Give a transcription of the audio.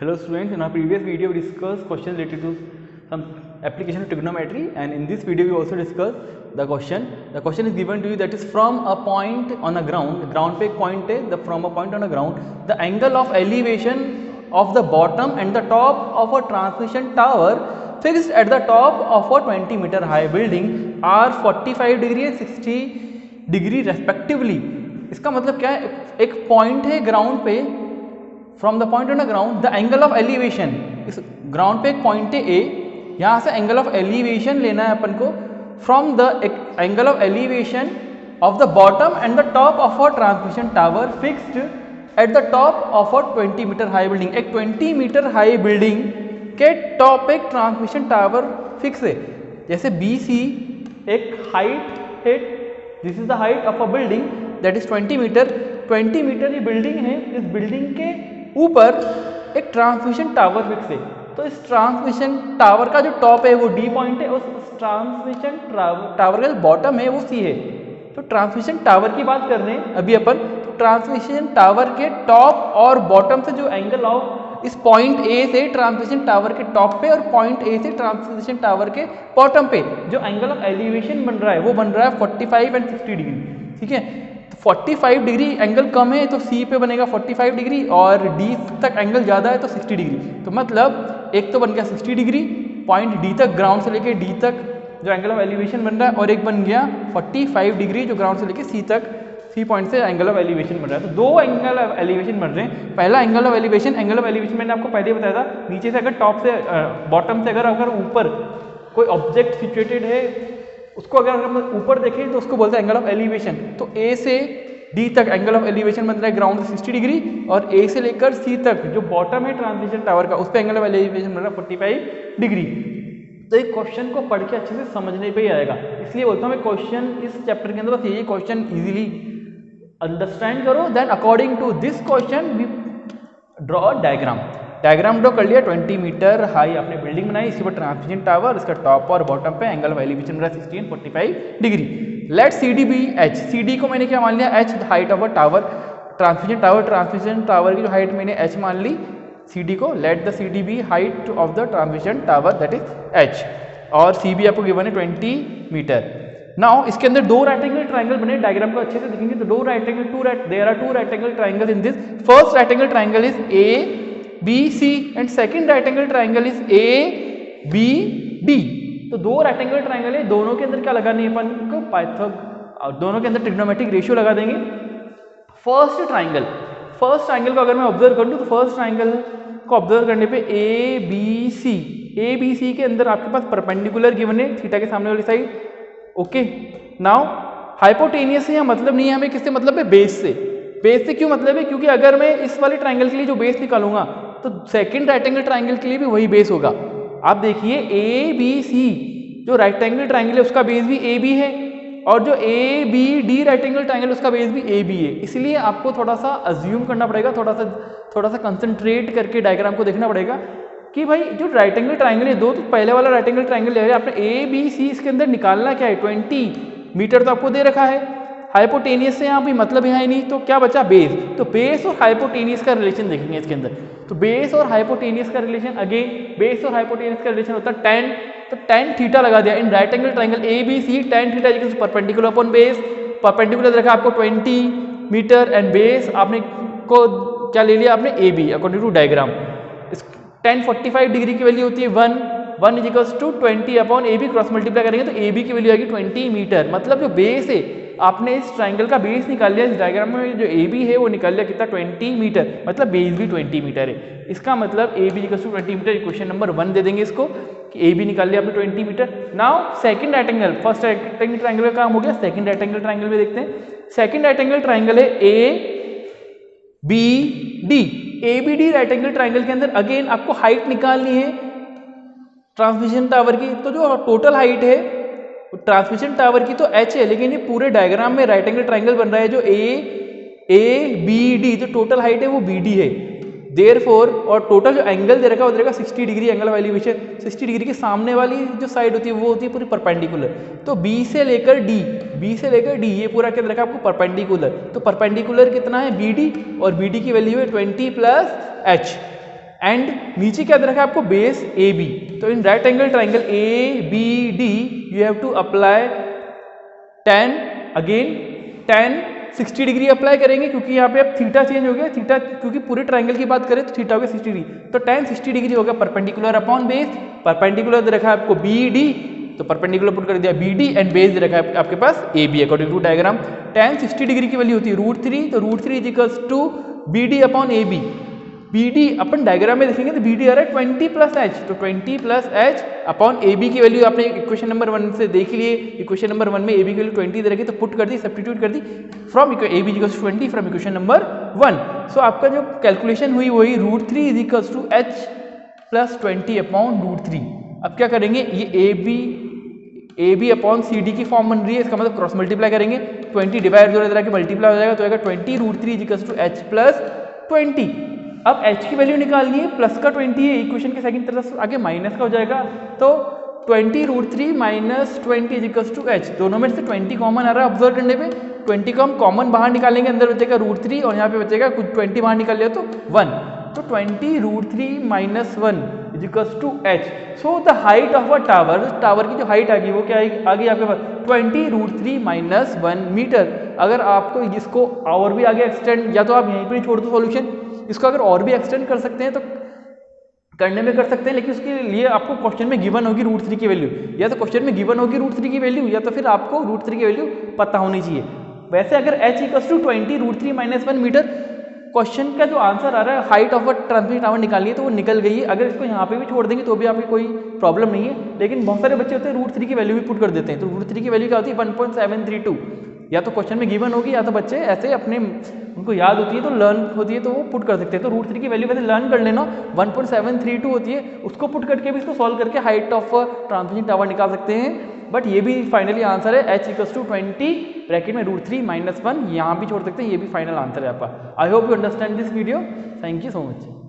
Hello students, in our previous video we discussed questions related to some application of trigonometry, and in this video we also discussed the question. The question is given to you, that is from a point on a ground पे एक point है, from a point on a ground, the angle of elevation of the bottom and the top of a transmission tower fixed at the top of a 20-meter high building are 45 degree and 60 degree respectively. इसका मतलब क्या है, एक point है ground पे, from the point on the ground the angle of elevation, इस ground पे एक पॉइंट है ए, यहाँ से एंगल ऑफ एलिवेशन लेना है अपन को from the angle of elevation of the bottom and the top of a transmission tower fixed at the top of a 20 metre high building. एक 20 मीटर हाई बिल्डिंग के top पे एक transmission tower fix है। जैसे B C एक height है, this is the height of a building that is 20 metre. 20 metre ये building है, इस बिल्डिंग के ऊपर एक ट्रांसमिशन टावर फिक्स है। तो इस ट्रांसमिशन टावर का जो टॉप है वो डी पॉइंट है, उस ट्रांसमिशन टावर का जो बॉटम है वो सी है। तो ट्रांसमिशन टावर की बात कर रहे हैं अभी अपन, तो ट्रांसमिशन टावर के टॉप और बॉटम से जो एंगल ऑफ इस पॉइंट ए से ट्रांसमिशन टावर के टॉप पे और पॉइंट ए से ट्रांसमिशन टावर के बॉटम पे जो एंगल ऑफ एलिवेशन बन रहा है वो बन रहा है 45 एंड 60 डिग्री। ठीक है, 45 डिग्री एंगल कम है तो सी पे बनेगा 45 डिग्री, और डी तक एंगल ज़्यादा है तो 60 डिग्री। तो मतलब एक तो बन गया 60 डिग्री पॉइंट डी तक, ग्राउंड से लेके डी तक जो एंगल ऑफ एलिवेशन बन रहा है, और एक बन गया 45 डिग्री जो ग्राउंड से लेके सी तक, सी पॉइंट से एंगल ऑफ एलिवेशन बन रहा है। तो दो एंगल ऑफ एलिवेशन बन रहे हैं। पहला एंगल ऑफ एलिवेशन मैंने आपको पहले बताया था, नीचे से अगर टॉप से बॉटम से अगर ऊपर कोई ऑब्जेक्ट सिचुएटेड है उसको अगर हम ऊपर देखें तो उसको बोलते हैं एंगल ऑफ एलिवेशन। तो ए से डी तक एंगल ऑफ एलिवेशन बन रहा है ग्राउंड से 60 डिग्री, और ए से लेकर सी तक जो बॉटम है ट्रांसमिशन टावर का उस पर एंगल ऑफ एलिवेशन बन रहा है 45 डिग्री। तो एक क्वेश्चन को पढ़ के अच्छे से समझने पे ही आएगा, इसलिए बोलता हूँ मैं क्वेश्चन इस चैप्टर के अंदर बस यही क्वेश्चन इजीली अंडरस्टैंड करो, then according to this question we draw diagram draw कर लिया। 20 मीटर हाई आपने बिल्डिंग बनाई, इसी पर ट्रांसमिशन टावर, इसका टॉप और बॉटम पे एंगल ऑफ एलिवेशन बन रहा है 60 and 45 degree. Let C D be H, C D को मैंने क्या मान लिया, H height of a tower, transmission tower की जो हाइट मैंने एच मान ली सी डी को। Let the C D be height of the transmission tower that is H, और सी बी आपको गिवन है 20 मीटर। नाउ इसके अंदर दो राइट एंगल ट्राइंगल बने, डायग्राम को अच्छे से देखेंगे तो दो right angle there are two right angle triangle in this. First right angle triangle is A B C and second right angle triangle is A B D. तो दो right angle triangle है, दोनों के अंदर क्या लगाने अपन को, दोनों के अंदर ट्रिग्नोमेट्रिक रेशियो लगा देंगे। फर्स्ट ट्राइंगल को अगर मैं ऑब्जर्व कर लूँ तो फर्स्ट ट्राइंगल को ऑब्जर्व करने पे ए बी सी के अंदर आपके पास परपेंडिकुलर गिवन है थीटा के सामने वाली साइड। ओके, नाउ हाइपोटेनियस से मतलब नहीं है हमें, किससे मतलब है, बेस से क्यों मतलब है, क्योंकि अगर मैं इस वाले ट्राइंगल के लिए जो बेस निकालूंगा तो सेकंड राइट एंगल ट्राइंगल के लिए भी वही बेस होगा। आप देखिए ए बी सी जो राइट एंगल ट्राइंगल है उसका बेस भी ए बी है, और जो A B D right angle triangle उसका बेस भी ए बी है। इसलिए आपको थोड़ा सा अज्यूम करना पड़ेगा, थोड़ा सा कंसंट्रेट करके डायग्राम को देखना पड़ेगा कि भाई जो राइट एंगल ट्राइंगल है दो, तो पहले वाला राइट एंगल ट्राइंगल ले आपने ए बी सी, इसके अंदर निकालना क्या है, 20 मीटर तो आपको दे रखा है। हाइपोटेनियस से यहाँ भी मतलब यहाँ ही नहीं, तो क्या बचा, बेस। तो बेस और हाइपोटेनियस का रिलेशन देखेंगे इसके अंदर। तो बेस और हाइपोटेनियस का रिलेशन, अगेन बेस और हाइपोटेनियस का रिलेशन होता है tan, तो tan थीटा लगा दिया in right angle triangle A B C. tan theta equals perpendicular upon base, perpendicular रखा आपको 20 मीटर एंड बेस आपने को क्या ले लिया आपने, A B, according to diagram. tan 45 degree की वैल्यू होती है 1 is equals to 20 upon A B, cross multiply करेंगे तो ए बी की वैल्यू आएगी 20 मीटर। मतलब जो बेस है आपने इस ट्राइंगल का बेस निकाल लिया, इस डायग्राम में जो ए बी है वो निकाल लिया कितना, 20 मीटर, मतलब बेस भी 20 मीटर है। इसका मतलब A B equals to 20 metre. Question number 1 दे देंगे इसको कि ए बी निकाल लिया आपने 20 metre. Now second right angle, first right angle triangle का काम हो गया, सेकंड राइट एंगल ट्राइंगल में देखते हैं। सेकंड राइट एंगल ट्राइंगल है A B D. A B D right angle triangle के अंदर अगेन आपको हाइट निकालनी है ट्रांसमिशन टावर की। तो जो टोटल हाइट है ट्रांसमिशन टावर की तो h है, लेकिन ये पूरे डायग्राम में राइट एंगल ट्राइंगल बन रहा है जो ए बी डी, जो टोटल हाइट है वो बी डी है। देयरफॉर और टोटल जो एंगल दे रखा है वो दे रखा 60 degree angle of elevation. 60 degree के सामने वाली जो साइड होती है वो होती है पूरी परपेंडिकुलर। तो बी से लेकर डी ये पूरा क्या दे रखा है आपको, परपेंडिकुलर। तो परपेंडिकुलर कितना है, बी डी, और बी डी की वैल्यू है 20 प्लस एच। एंड नीचे क्या दे रखा है आपको, बेस ए बी। तो in right angle triangle A B D you have to apply tan, again tan 60 degree apply करेंगे, क्योंकि यहाँ पे अब थीटा चेंज हो गया, थीटा क्योंकि पूरे ट्राइंगल की बात करें तो थीटा हो गया 60 डिग्री, तो tan 60 डिग्री हो गया परपेंडिकुलर अपॉन बेस। परपेंडिकुलर दे रखा है आपको बी डी, तो परपेंडिकुलर पुट कर दिया बी डी, एंड बेस दे रखा है आपके पास A B. According to diagram tan 60 degree की वैल्यू होती है √3, तो √3 is equals to B D upon A B. B D upon diagram में देखेंगे तो बी डी आ रहा है 20 प्लस एच, तो 20 plus H upon A B की वैल्यू आपने इक्वेशन नंबर 1 से देख लिए। इक्वेशन नंबर 1 में ए बी की वैल्यू 20 दे रखी, तो पुट कर दी, सब्स्टिट्यूट कर दी from A B equals to 20 from equation number 1। So आपका जो कैलकुलेशन हुई वही √3 is equals to H plus 20 upon √3। अब क्या करेंगे, ये A B upon C D की फॉर्म बन रही है, इसका मतलब क्रॉस मल्टीप्लाई करेंगे, 20 डिवाइड जो तरह के मल्टीप्लाई हो जाएगा, तो आएगा 20 √3 is equals to H plus 20। अब h की वैल्यू निकालनी है, प्लस का 20 है, इक्वेशन के सेकंड तरफ आगे माइनस का हो जाएगा, तो 20 √3 minus 20 is equals to h। दोनों में से 20 कॉमन आ रहा है ऑब्जर्व करने पे, 20 को हम कॉमन बाहर निकालेंगे, अंदर बचेगा √3 और यहाँ पे बचेगा कुछ 20 बाहर निकाल लिया तो 1, तो 20 √3 minus 1 is equals to h। So the height of a tower, tower की जो हाइट आ गई वो क्या आ गई आपके पास 20 √3 माइनस 1 मीटर। अगर आपको इसको और भी आगे एक्सटेंड, या तो आप यहीं पर ही छोड़ दो सॉल्यूशन, इसको अगर और भी एक्सटेंड कर सकते हैं तो करने में कर सकते हैं, लेकिन उसके लिए आपको क्वेश्चन में गिवन होगी √3 की वैल्यू, या तो क्वेश्चन में गिवन होगी √3 की वैल्यू, या तो फिर आपको √3 की वैल्यू पता होनी चाहिए। वैसे अगर h equals to 20 √3 minus 1 metre, question का जो आंसर आ रहा है height of a transmission tower निकालनी है, तो वो निकल गई है। अगर इसको यहाँ पे भी छोड़ देंगे तो भी आपकी कोई प्रॉब्लम नहीं है, लेकिन बहुत सारे बच्चे होते हैं √3 की वैल्यू भी पुट कर देते हैं, तो √3 की वैल्यू क्या होती है 1.732, या तो क्वेश्चन में गिवन होगी, या तो बच्चे ऐसे अपने उनको याद होती है तो लर्न होती है तो वो पुट कर सकते हैं। तो √3 की वैल्यू वैसे लर्न कर लेना 1.732 होती है, उसको पुट करके भी इसको सॉल्व करके हाइट ऑफ ट्रांसमिशन टावर निकाल सकते हैं। बट ये भी फाइनली आंसर है h इक्वल्स टू 20 ब्रैकेट में √3 माइनस 1, यहाँ भी छोड़ सकते हैं, ये भी फाइनल आंसर है आपका। I hope you understand this video, thank you so much.